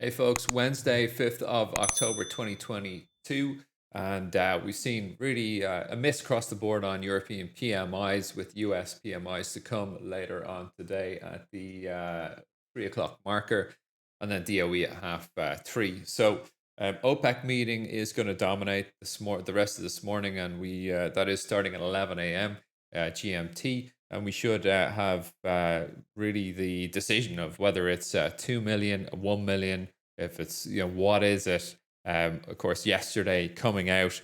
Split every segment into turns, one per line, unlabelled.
Hey folks, Wednesday, 5th of October 2022, and we've seen really a miss across the board on European PMIs, with US PMIs to come later on today at the 3 o'clock marker, and then DOE at half three. So OPEC meeting is going to dominate the rest of this morning, and we that is starting at 11 a.m. GMT, and we should have really the decision of whether it's 2 million, 1 million, if it's, what is it. Of course, yesterday coming out,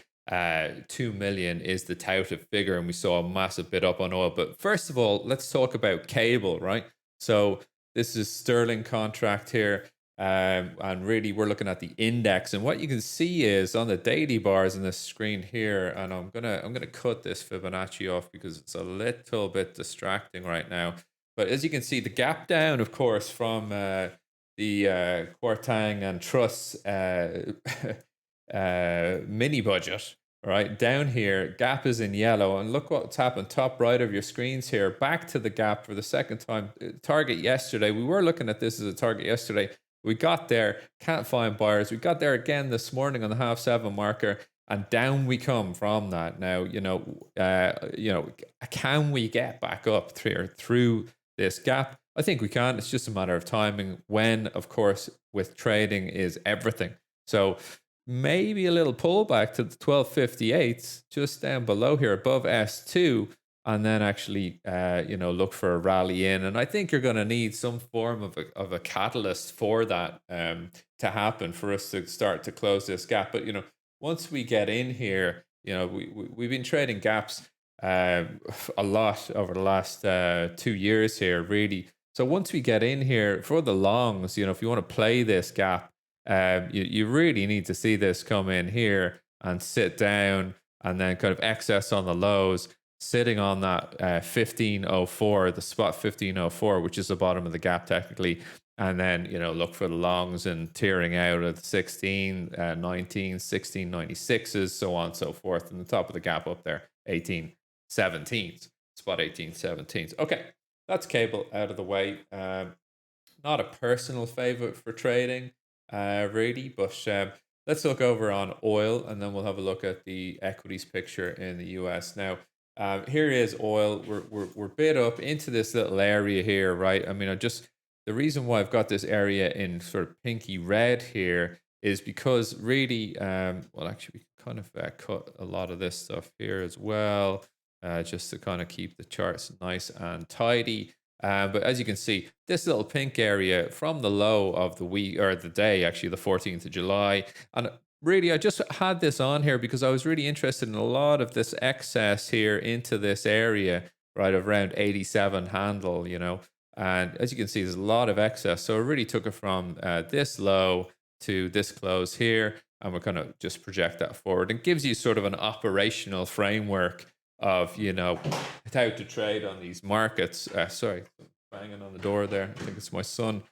2 million is the touted figure, and we saw a massive bid up on oil. But first of all, let's talk about cable, right? So this is sterling contract here. And really, we're looking at the index, and what you can see is on the daily bars in this screen here. And I'm gonna cut this Fibonacci off because it's a little bit distracting right now. But as you can see, the gap down, of course, from the Kwarteng and Truss mini budget, right down here, gap is in yellow, and look what's happened top right of your screens here, back to the gap for the second time. Target yesterday, we were looking at this as a target yesterday. We got there, can't find buyers. We got there again this morning on the half seven marker, and down we come from that. Now, can we get back up through this gap? I think we can. It's just a matter of timing. When, of course, with trading is everything. So maybe a little pullback to the 1258s, just down below here, above S2, and then actually, look for a rally in. And I think you're going to need some form of a catalyst for that to happen, for us to start to close this gap. But, once we get in here, we've been trading gaps a lot over the last 2 years here, really. So once we get in here for the longs, if you want to play this gap, you really need to see this come in here and sit down, and then kind of excess on the lows, sitting on that 1504, the spot 1504, which is the bottom of the gap technically. And then, look for the longs and tearing out at 16, 19, 1696s, so on and so forth. And the top of the gap up there, 1817s, spot 1817s. Okay, that's cable out of the way. Not a personal favorite for trading, really, but let's look over on oil, and then we'll have a look at the equities picture in the US. Now, here is oil. We're bid up into this little area here, right? I mean, the reason why I've got this area in sort of pinky red here is because really, well, actually, we can kind of cut a lot of this stuff here as well, just to kind of keep the charts nice and tidy. But as you can see, this little pink area from the low of the week, or the day, actually, the 14th of July. And really, I just had this on here because I was really interested in a lot of this excess here into this area, right, of around 87 handle, And as you can see, there's a lot of excess. So I really took it from this low to this close here. And we're going to just project that forward. It gives you sort of an operational framework of, how to trade on these markets. Sorry, banging on the door there. I think it's my son.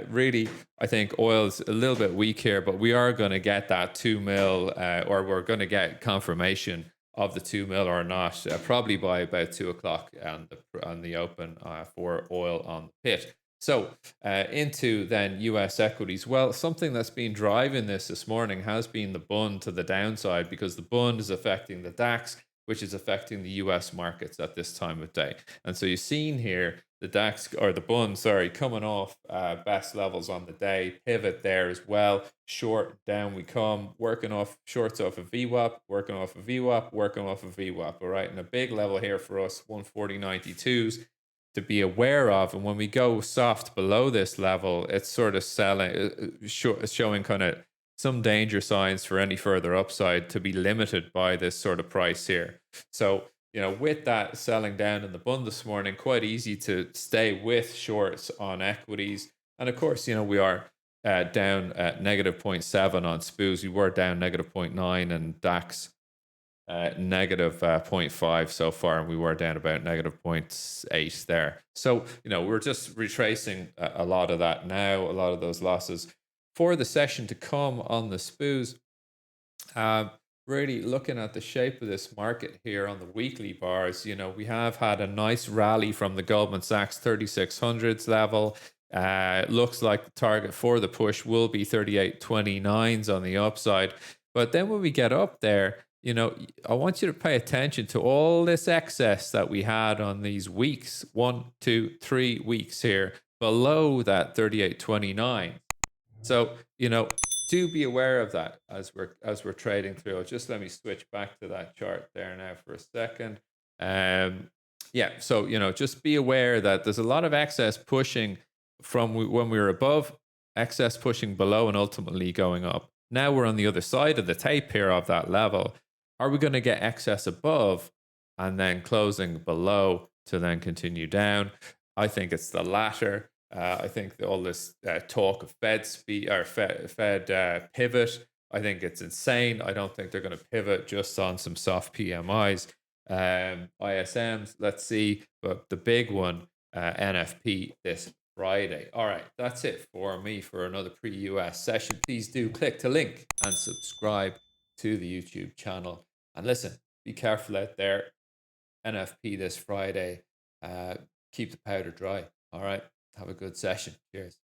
Really, I think oil's a little bit weak here, but we are going to get that 2 mil, or we're going to get confirmation of the 2 mil or not, probably by about 2 o'clock on the open for oil on the pit. So into then US equities. Well, something that's been driving this morning has been the bund to the downside, because the bund is affecting the DAX, which is affecting the US markets at this time of day. And so you've seen here the DAX, or the bund, sorry, coming off best levels on the day, pivot there as well. Short, down we come, working off shorts off of VWAP, working off of VWAP, working off of VWAP. All right, and a big level here for us, 140.92s to be aware of. And when we go soft below this level, it's sort of showing kind of some danger signs for any further upside to be limited by this sort of price here. So, with that selling down in the bund this morning, quite easy to stay with shorts on equities. And of course, we are down at negative 0.7 on SPOOs. We were down negative 0.9, and DAX negative 0.5 so far, and we were down about negative 0.8 there. So, we're just retracing a lot of that now, a lot of those losses. For the session to come on the SPOOs, really looking at the shape of this market here on the weekly bars, we have had a nice rally from the Goldman Sachs 3600s level. Looks like the target for the push will be 38.29s on the upside. But then when we get up there, I want you to pay attention to all this excess that we had on these weeks, 1, 2, 3 weeks here below that 38.29. So, do be aware of that as we're trading through. Just let me switch back to that chart there now for a second. Yeah, so just be aware that there's a lot of excess pushing from when we were above, excess pushing below, and ultimately going up. Now we're on the other side of the tape here of that level. Are we going to get excess above and then closing below to then continue down? I think it's the latter. I think all this talk of Fed pivot, I think it's insane. I don't think they're going to pivot just on some soft PMIs. ISMs, let's see. But the big one, NFP this Friday. All right, that's it for me for another pre-US session. Please do click the link and subscribe to the YouTube channel. And listen, be careful out there. NFP this Friday. Keep the powder dry. All right. Have a good session. Cheers.